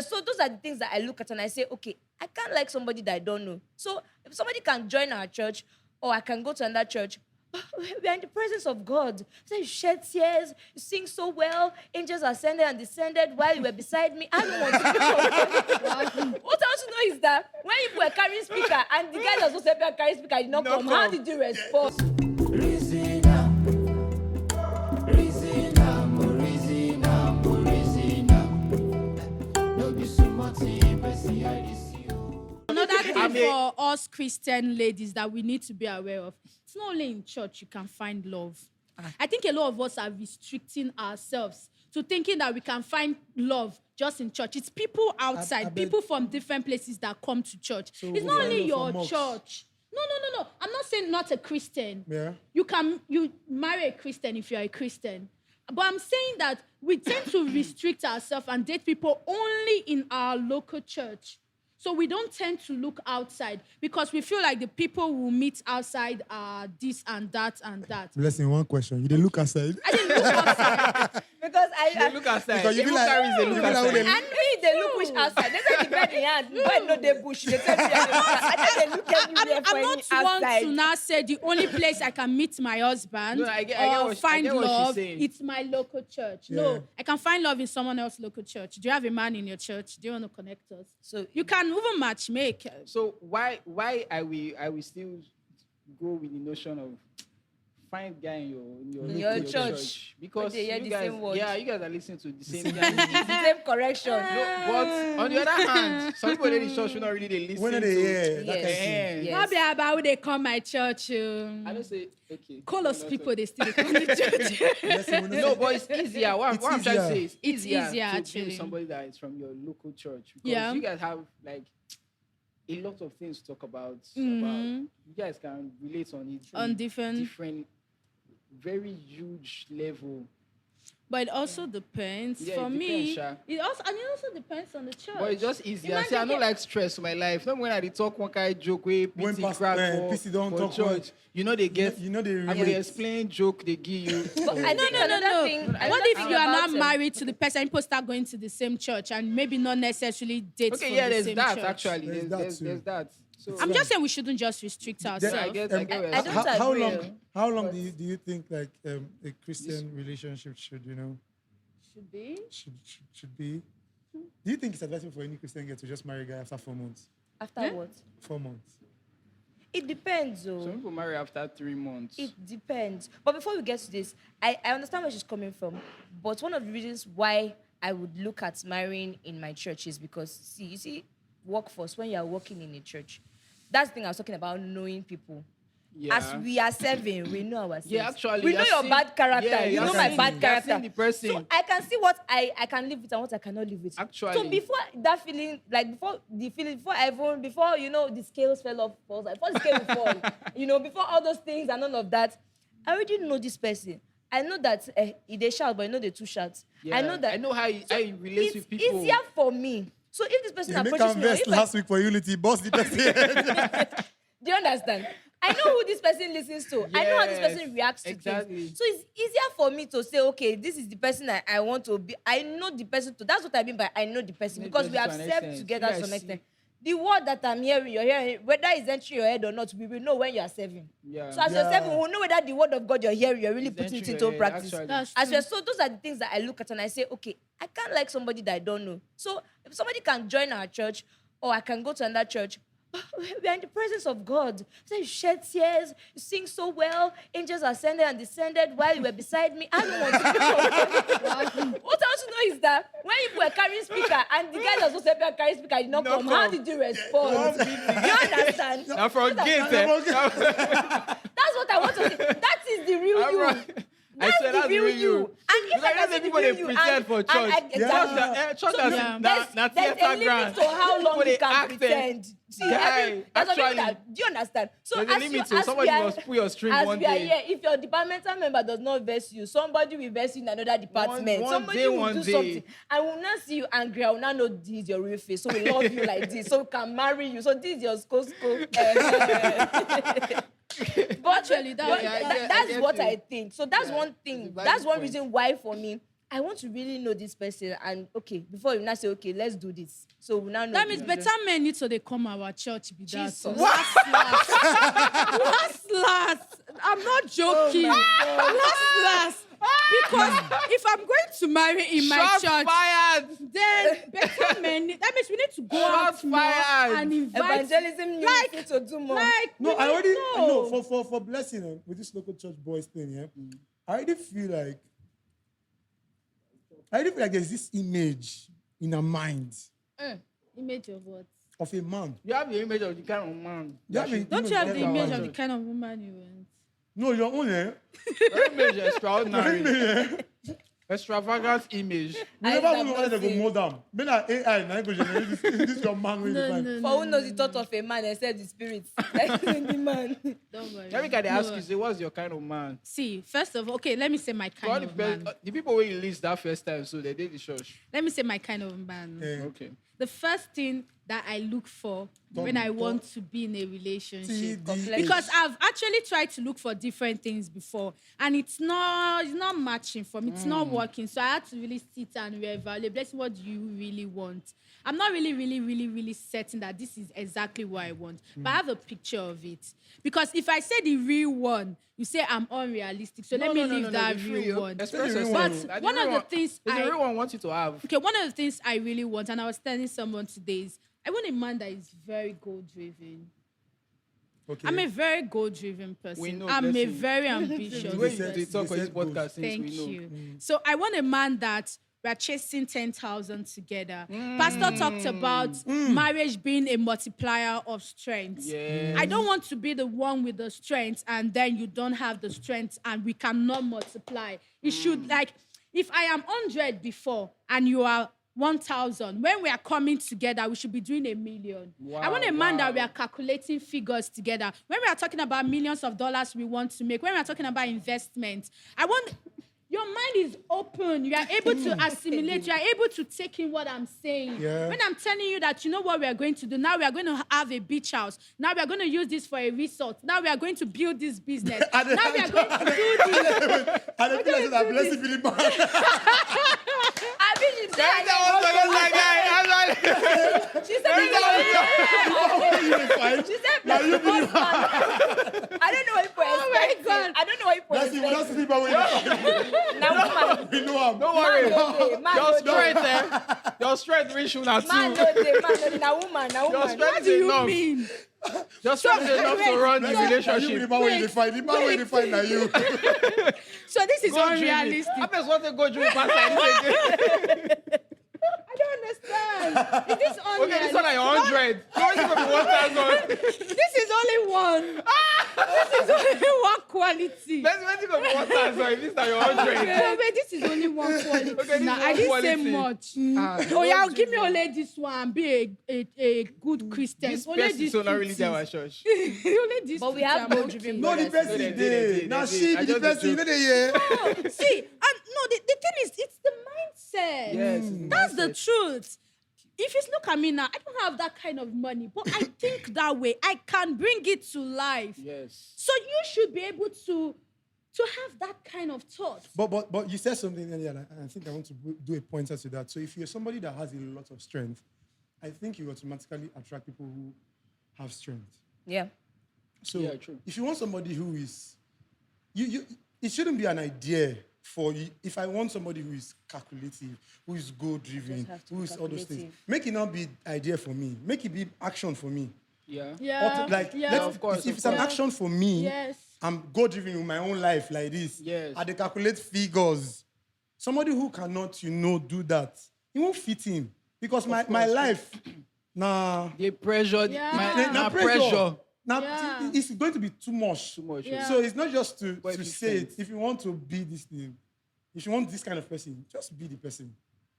So those are the things that I look at and I say, okay, I can't like somebody that I don't know. So if somebody can join our church or I can go to another church, we are in the presence of God. So you shed tears, you sing so well, angels ascended and descended while you were beside me. I don't want to know. What I want to know is that when you were carrying speaker and the guy that was supposed to be carrying speaker did not come, how did you respond? Reasonnam, Reasonnam, Reasonnam, Reasonnam. No be so much, but see I see you. Another thing for us Christian ladies that we need to be aware of, it's not only in church you can find love. I think a lot of us are restricting ourselves to thinking that we can find love just in church. It's people outside, people from different places that come to church. So it's not only your church. No. I'm not saying not a Christian. Yeah. You marry a Christian if you're a Christian. But I'm saying that we tend to restrict ourselves and date people only in our local church. So we don't tend to look outside because we feel like the people we meet outside are this and that and that. Listen, one question. You didn't look outside? I didn't look outside. Because I look outside. Because you be like, Karis, they look outside. And me, they look which outside. They say the bed in hand. Why no they bush? They tell me I think they look everywhere for I'm any not one outside. to now say the only place I can meet my husband or find love, it's my local church. Yeah. No, I can find love in someone else's local church. Do you have a man in your church? Do you want to connect us? So you can even match make. So why I will still go with the notion of find guy in your church because you guys are listening to the same guy. The same correction. No, but on the other hand, some people in the church should not really listen. When they hear, Yes. Not be about how they come my church. I don't say okay. Call us people, they still come to church. No, but it's easier. What I'm trying to say is it's easier to actually. be somebody that is from your local church because you guys have like a lot of things to talk about. You guys can relate on it on different very huge level. But it also depends. Yeah, for me, depends, it also depends on the church. But it's just easier. See, I don't like stress for my life. Not when I talk one kind of joke way, when PC don't talk church. You know they get. You know they. I'm gonna explain joke they give you. No. What if you are not married to the person? People start going to the same church and maybe not necessarily date from the same church. Actually. There's that. So, I'm just saying we shouldn't just restrict ourselves. I get How long do you think like a Christian relationship should be? Do you think it's advisable for any Christian girl to just marry a guy after 4 months? After what? 4 months. It depends, though. Some people marry after 3 months. It depends. But before we get to this, I understand where she's coming from. But one of the reasons why I would look at marrying in my church is because, you see, workforce, when you are working in a church, that's the thing I was talking about, knowing people. Yeah. As we are serving, we know ourselves. Yeah, actually. We know your bad character. Yeah, you know my bad character. The person. So I can see what I can live with and what I cannot live with. Actually. So before that feeling, before the scales fell off, before the scales fall, before all those things and all of that, I already know this person. I know that they shout, but I know they too shout. Yeah, I know that. I know how you relate with people. It's easier for me. So if this person approaches me, last week for Unity, boss the person. Do you understand? I know who this person listens to. Yes, I know how this person reacts to things. So it's easier for me to say, okay, this is the person I want to be. I know the person too. That's what I mean by I know the person because we have served together to an extent. The word that I'm hearing, you're hearing, whether it's entering your head or not, we will know when you are serving. Yeah. So as you're serving, we'll know whether the word of God you're hearing, you're really putting it into practice. So those are the things that I look at and I say, okay, I can't like somebody that I don't know. So if somebody can join our church or I can go to another church, we are in the presence of God. So you shed tears, you sing so well, angels ascended and descended while you were beside me. I don't want to know. What I want to know is that when you were carrying speaker and the guy that was supposed to be carrying speaker did not come, how did you respond? You understand? Now from gate, That's what I want to say. That is the real you. That's the real you. And if I can see the real you, pretend for church. Church that's theater ground. So how long you can pretend? See, actually, do you understand? So there's a limit to somebody must pull your string one day. Here, if your departmental member does not verse you, somebody will verse you in another department. Somebody will do something. I will not see you angry. I will not know this is your real face. So we love you like this. So we can marry you. So this is your school. But actually, that's what I think. So that's one thing. That's one reason why for me I want to really know this person, and okay, before you now say, okay, let's do this. So we now know. That means better men need to they come our church. Be that. Jesus. Last. I'm not joking. Last. Because if I'm going to marry in my church, fired. then better men. That means we need to go out more and invite. Evangelism, you need to do more. No, I already know for blessing with this local church boys thing. Yeah, I already feel like there's this image in our mind Image of what? of a man. You have the image of the kind of man. Don't you have the image of the kind of woman you want? No, your own, eh? Your image is extraordinary. Extravagant image. We never know whether they go more down. When I AI, now go generate this your man will define. For who knows the thought of a man except the spirit? The man. Don't worry. Every guy they ask you, say, what's your kind of man? See, first of all, okay, let me say my kind of man. The people who you list that first time, so they did the church. Let me say my kind of man. Okay. The first thing that I look for when I want to be in a relationship, because I've actually tried to look for different things before, and it's not matching for me. It's not working. So I had to really sit and reevaluate. That's what do you really want. I'm not really certain that this is exactly what I want, but I have a picture of it. Because if I say the real one, you say I'm unrealistic. So let me leave that real one. But one of the things the real one wants you to have. Okay, one of the things I really want, and I was telling someone today, is I want a man that is very goal-driven. Okay. I'm a very goal-driven person. I'm a very ambitious person. Thank you. So I want a man that we're chasing 10,000 together. Pastor talked about marriage being a multiplier of strength. Yes. I don't want to be the one with the strength and then you don't have the strength and we cannot multiply. It should, like, if I am 100 before and you are 1,000, when we are coming together, we should be doing 1 million. Wow, I want a man that we are calculating figures together. When we are talking about millions of dollars we want to make, when we are talking about investment, I want... Your mind is open. You are able to assimilate. You are able to take in what I'm saying. Yeah. When I'm telling you that, you know what we are going to do? Now we are going to have a beach house. Now we are going to use this for a resort. Now we are going to build this business. Now we are going to do this. I don't feel like blessing Philip. I mean, she said, I don't know what people expect. Oh my God. I don't know what people expect. That's sleep away. Now, We know him. Don't worry. Your strength, man, your strength reach you now too. no, now woman. Your strength What do is you enough. mean? Your strength is enough to run the You relationship. the man where you find. The man where you find are you. So this is Go dream it. unrealistic. I just want to go dream past I don't understand. Is this unrealistic? Okay, this one are 100. Don't give me 1,000. This is only one. This is only one quality. Let's go for 1,000. If this are your 100. No, wait, this is only one quality. Okay, Now, this I is didn't one say quality. much. Oh, yeah, give me only this one and be a good Christian. This only person this is not really two there at things. church. Only this But we two have I'm no okay. dream. No, the person They there. Now did. she I be the just person. You know joke. the year. No, see, and no, the thing is, it's the mindset. Yes, it's the That's the mindset. truth. If you look at me now, I don't have that kind of money, but I think that way. I can bring it to life. Yes. So you should be able to have that kind of thought. But you said something earlier, and I think I want to do a pointer to that. So if you're somebody that has a lot of strength, I think you automatically attract people who have strength. Yeah. So Yeah, true. if you want somebody who is, it shouldn't be an idea for you. If I want somebody who is calculative, who is goal-driven, who is all those things, make it not be idea for me. Make it be action for me. Yeah. Yeah. Of course, if it's an action for me, Yes. I'm goal-driven with my own life like this. Yes. I dey calculate figures. Somebody who cannot, do that, it won't fit in. Because my life, nah. The pressure. Yeah. Nah, pressure. Now, Yeah. it's going to be too much. Too much. Yeah. So it's not just to But if you say it. spend- If you want to be this thing, if you want this kind of person, just be the person.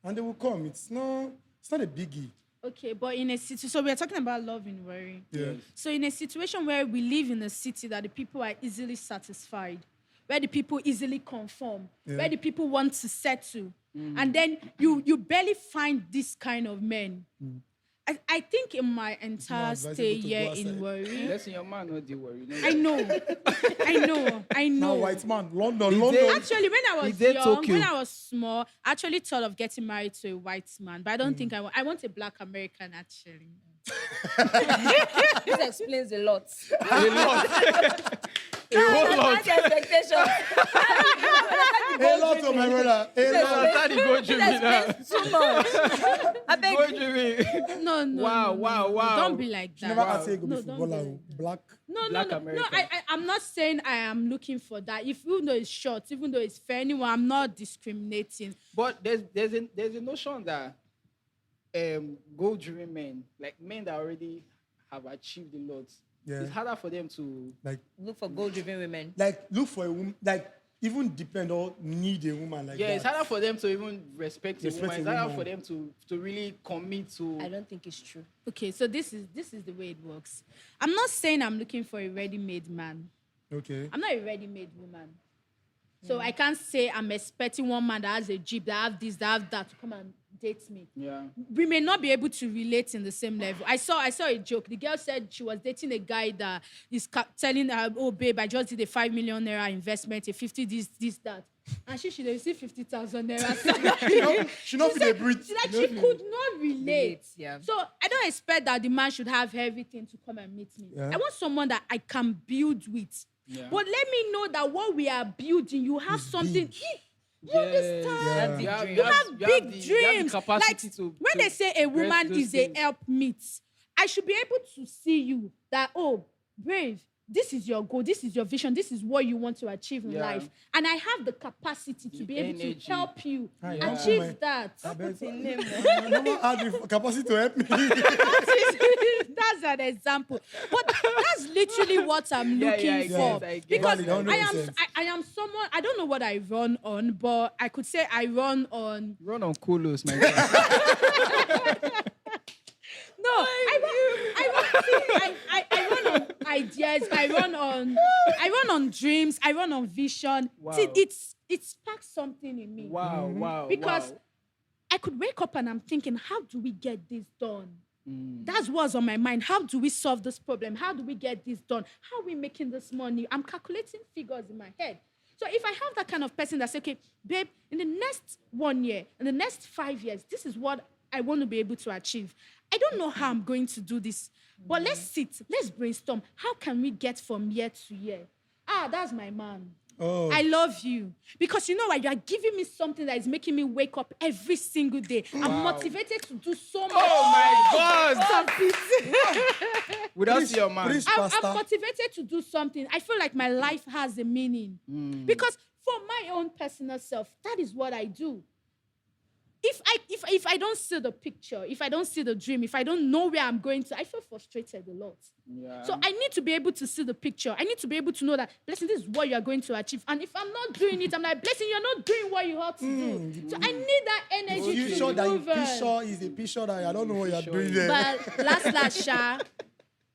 And they will come. It's not a biggie. Okay, but in a city, so we are talking about love in Warri. Yeah. So in a situation where we live in a city that the people are easily satisfied, where the people easily conform, where the people want to settle, and then you barely find this kind of men. I think in my entire advisable stay to here go in outside. Warri, Listen, your man not the worry. No, I know. Now, white man, London, He London. did. Actually, when I was did young, Tokyo. when I was small, I actually thought of getting married to a white man, but I don't think I want a black American actually. This explains a lot. A lot. A whole lot. Expectations. A lot of my brother. A lot. Understand the go Jimmy now. Too much. I beg Go you. Jimmy. No. Wow. Don't be like She that. never asked you to go No, be don't footballer. be like Black. No, Black no. American. I'm not saying I am looking for that. Even though it's short, even though it's fair, anyway, I'm not discriminating. But there's a notion that goal-driven men, like men that already have achieved a lot, Yeah. it's harder for them to. Like, Look for goal-driven women. look for a woman. Like, even depend or need a woman like Yeah, that. it's harder for them to even respect a Respect woman. a It's harder woman. for them to really commit to. I don't think it's true. Okay, so this is the way it works. I'm not saying I'm looking for a ready-made man. Okay. I'm not a ready-made woman. So I can't say I'm expecting one man that has a Jeep, that have this, that have that to come and date me. Yeah. We may not be able to relate in the same level. I saw a joke. The girl said she was dating a guy that is telling her, "Oh babe, I just did a 5 million naira investment, a 50 this that," and she should receive 50,000 naira. She not feel a breathe. She could not relate. Yeah. So I don't expect that the man should have everything to come and meet me. Yeah. I want someone that I can build with. Yeah. But let me know that what we are building, you have It's something. big. You understand? Yeah. You have big dreams. You have the capacity Like, to. when they say a grasp woman those is a things. helpmeet, I should be able to see you that, oh, brave, this is your goal, this is your vision, this is what you want to achieve in Yeah. life. And I have the capacity to The be able energy. to help you Hi, achieve man. that. I bet- In name. I never had the capacity to help me. That's an example. But that's literally what I'm Yeah, looking I for. get, I get. Because Valid, I am 100%. I am someone, I don't know what I run on, but I could say I run on Run on colos, my God. no, I run on ideas, I run on dreams, I run on vision. Wow. See, it sparks something in me. Wow. Because wow. I could wake up and I'm thinking, how do we get this done? Mm. That's what's on my mind. How do we solve this problem? How do we get this done? How are we making this money? I'm calculating figures in my head. So if I have that kind of person that says, okay, babe, in the next 1 year, in the next 5 years, this is what I want to be able to achieve. I don't know how I'm going to do this, but let's sit, let's brainstorm. How can we get from year to year? That's my man. Oh. I love you. Because you know what? You are giving me something that is making me wake up every single day. I'm motivated to do so much. Oh my God! Stop it. Without your man. Please, I'm Pastor. motivated to do something. I feel like my life has a meaning. Because for my own personal self, that is what I do. If I don't see the picture, if I don't see the dream, if I don't know where I'm going to, I feel frustrated a lot. Yeah. So I need to be able to see the picture. I need to be able to know that, Blessing, this is what you are going to achieve. And if I'm not doing it, I'm like, Blessing, you're not doing what you ought to do. So I need that energy You to sure that move on. picture is a picture that I don't know what you're Sure doing is. there. But last, Sha,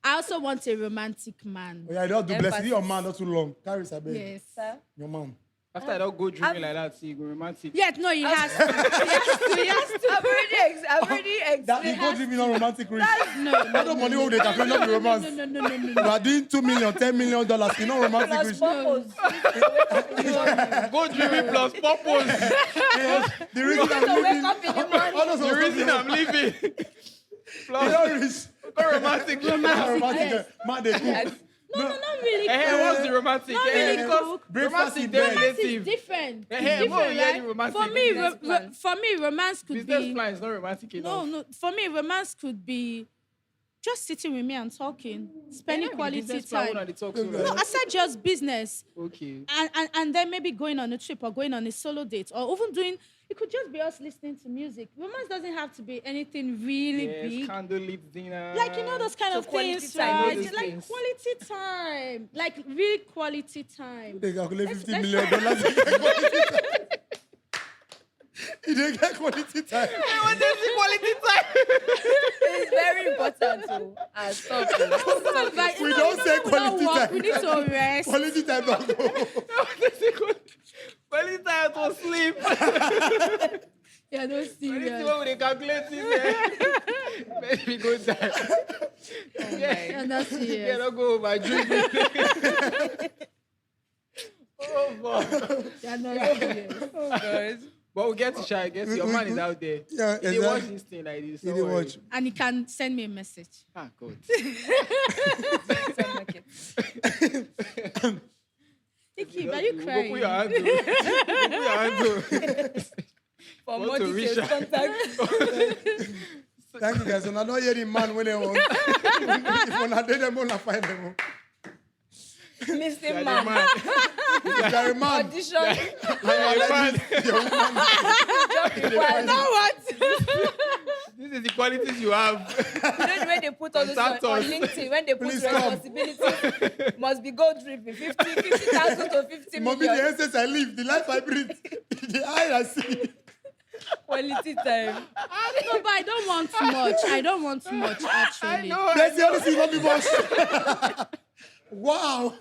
I also want a romantic man. Oh, yeah, I don't do blessing. Emphasis. Your man not too long. Karis, I beg. Yes. Sir? Your man. After I don't go dreaming like that, see, go romantic. Yet, no, he has to. He has to. I've already That you explained. go dreaming on romantic rich. No, All the money who they can not be romance. no. You are doing $2 million, $10 million. You know romantic Plus rich. purpose. Go dreaming plus purpose. The reason To I'm wake living. up in the morning. All those The reason I'm leaving. You Plus, don't rich. go romantic. Romantic. yes. Man, they cook. No, not really. Hey, what's the romantic? Not really Because cook. Breakfast romantic, in they're bed. Romance is relative. different. Hey, It's what different, are you right? romantic? For me, Business plan. for me, romance could Business be plan is not romantic enough. no. For me, romance could be just sitting with me and talking, spending quality time. No, aside just business, Okay. and then maybe going on a trip or going on a solo date or even doing. It could just be us listening to music. Romance doesn't have to be anything really Yes, big. candlelit dinner. Like, you know, those kind So of quality things, time, right? those Like things. quality time. Like real quality time. They calculate $50 let's- million. You didn't get quality time. It's very important to stop. Like, We you know, don't say we don't quality work, time. We need to rest. Quality time don't go. Quality time to sleep. Yeah, no Quality serious. when they calculate it. We go die. You're not serious. Yeah, don't go over drink. Oh, boy. You're not serious. Oh, God. But we'll get to try. I guess your man is out there. Yeah, He watch this thing like this. He did watch. And he can send me a message. Ah, God. Nikki, are you Go crying? put your hand to. Go put your hand to. For Want more to details, reach contact. Thank you guys. And I don't hear the man when they want. If when I did them, I find them. Missing Yeah, man. the man. You're a man. Audition. The man. Your woman. You know what? This is the qualities you have. You know the way they put all this on LinkedIn, when they put Please come. responsibility must be gold dripping, 50,000 to 50 Mommy, the million. essence I live, the life I breathe, the eye I see. Quality time. No, but I don't want much. I don't want much, actually. That's the only thing not be much. Wow.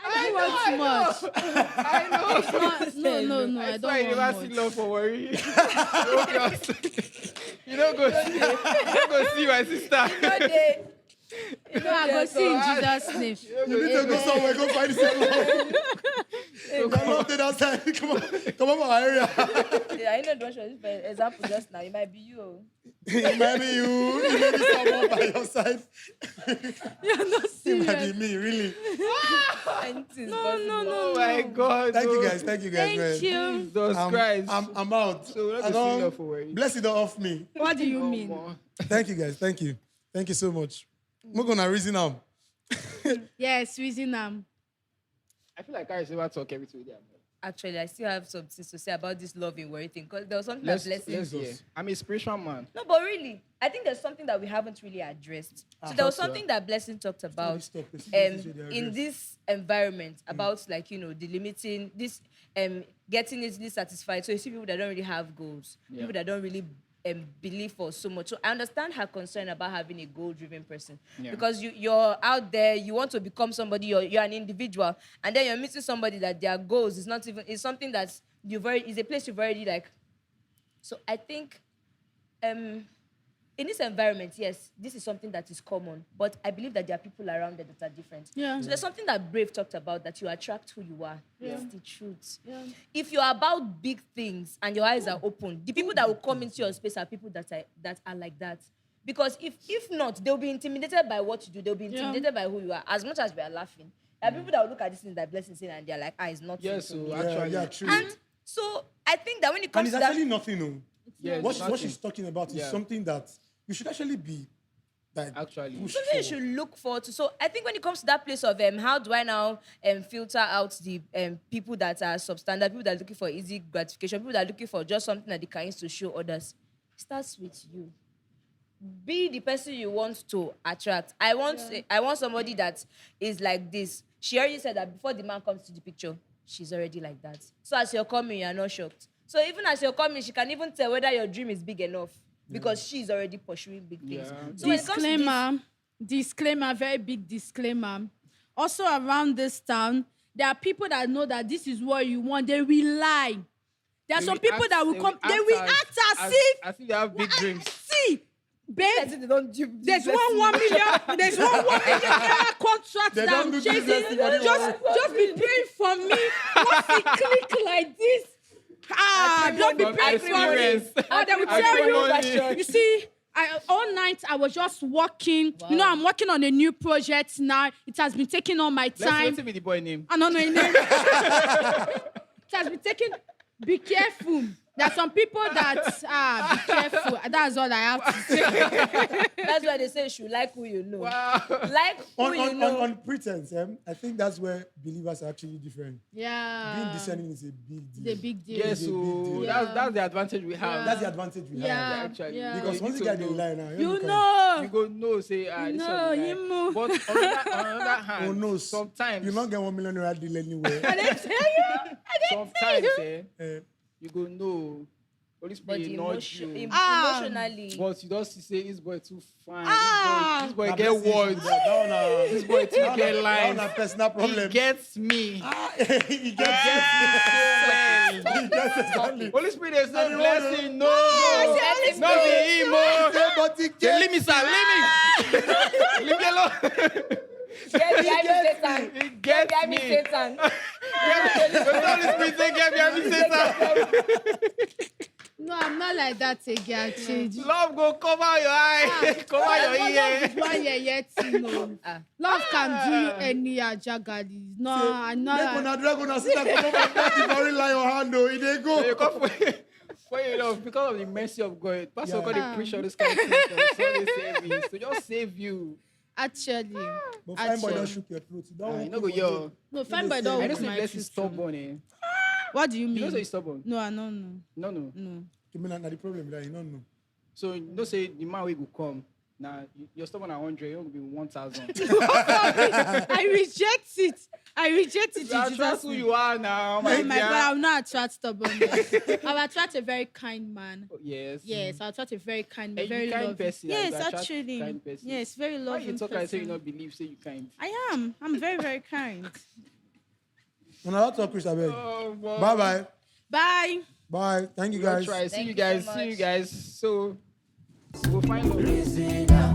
I don't want much. I know. No, I That's why you don't never want see much. love for worry. You don't go see my sister. No, I go see in Jesus' name. You need to go somewhere, go find yourself. Come on, to that side. Come on from our area. Yeah, I know don't show this for example just now. It might be you. It might be you. It may be someone by your side. You're not It might be serious. me, really. No. Oh my God. Thank you no. guys, man. Thank you. Jesus Christ. I'm out. So we're not I gonna see don't- love for worry. Bless it off me. What do you Oh, mean? boy. Thank you guys. Thank you. Thank you so much. We're gonna Reasonnam. Yes, Reasonnam. I feel like Karis never talk everything with them. Actually, I still have some things to say about this love in worry thing because there was something Let's that blessing. hear. I'm a spiritual man. No, but really, I think there's something that we haven't really addressed. So there was thought so. something that Blessing talked about Stop it. in this environment about like the limiting this getting easily satisfied. So you see people that don't really have goals, people that don't really believe for so much. So I understand her concern about having a goal-driven person because you're out there, you want to become somebody, you're an individual, and then you're meeting somebody that their goals is not even is something that is a place you've already like. So I think in this environment, yes, this is something that is common, but I believe that there are people around there that are different. Yeah. So there's something that Brave talked about, that you attract who you are. Yeah. It's the truth. Yeah. If you're about big things and your eyes are open, the people that will come into your space are people that are like that. Because if not, they'll be intimidated by what you do. They'll be intimidated by who you are. As much as we are laughing, there are people that will look at this thing that Blessing saying and they're like, it's not true Yes, for me. so actually. Yeah, true. And so I think that when it And comes it's to that, actually nothing, no. Yeah, What nothing. she's talking about is Yeah. something that you should actually be like Actually. pushed something you for. should look forward to. So I think when it comes to that place of how do I now filter out the people that are substandard, people that are looking for easy gratification, people that are looking for just something that they can use to show others, it starts with you. Be the person you want to attract. I want somebody that is like this. She already said that before the man comes to the picture, she's already like that. So as you're coming, you're not shocked. So even as you're coming, she can even tell whether your dream is big enough because she's already pursuing big things. Yeah. So when it comes to Disclaimer, very big disclaimer. Also around this town, there are people that know that this is what you want. They will lie. There are some people that will come. They will act as if. As if they have big dreams. See, babe, they don't do there's one million. There's one naira contract They that don't I'm do chasing. business together. Just be praying for me. Once it click like this, don't be From praying for me. experience. Or they will tell Acrimony. you see, all night I was just working. Wow. You know, I'm working on a new project now. It has been taking all my time. Let's be the boy name. I don't know his name. It has been taking. Be careful. There are some people that be careful. That's all I have to say. That's why they say you should like who you know. Wow. Like who you know. On pretense, I think that's where believers are actually different. Yeah. Being discerning is a big deal. The big deal. Yes, It's a big so deal. that's the advantage we have. That's the advantage we have. Yeah. Actually. Yeah. Because You once need the to guy they know. lie now, You You know. go no, say this No, one. you move. But on the other hand, Oh no, sometimes you not get 1 million naira deal anywhere. I didn't tell you. sometimes Eh, you go no. Holy Spirit nudge you. Emotionally. But you don't say this boy too fine. This boy Na get person words. issue, that This boy too get That lines. one a personal problem. He gets me. He gets exactly. Holy Spirit is not And blessing. No. Yes, No be emo. But he Say, gets leave me, sir. Leave me. Leave me alone. Get behind me, Satan. He Get gets behind me, me. Satan. The Holy Spirit say, get behind me, Satan. No, I'm not like that again. Change. Love go cover your eye. Cover your ear. One year yet, no. Love can do you any jagali. No, I'm not. Dragona sit down, come over and body lie your hand, though. He dey go. You come for you know, because of the mercy of God. Pastor God, they preach all this kind of things. Sunday service. To just save you. Actually. But fine boy don't shook your throat. You know, go yo. No, fine boy don't I know hold say my bless is truth. stubborn, eh? What do you mean? You know say he's stubborn. No, I don't know. No. No. You mean na the problem that you don't know. So you know say the man will go come. Now you're stubborn at 100, you're gonna be 1,000. I reject it. I reject it. That's in just Jesus' who name. you are now. Oh my dear. God, I will not attract stubbornness. I will attract a very kind man. Yes. Yes, I'll attract a very kind, And very you kind loving. person. Yes, you attract actually. Kind person. Yes, very Why loving you talk person. and say you not believe, say you kind. I am. I'm very, very kind. When I talk, Chris, I beg. Oh, wow. Bye-bye. Bye. Bye. Thank you, We'll guys. try. See Thank you you guys. so See you much. guys. So we'll find out. Reasonnam.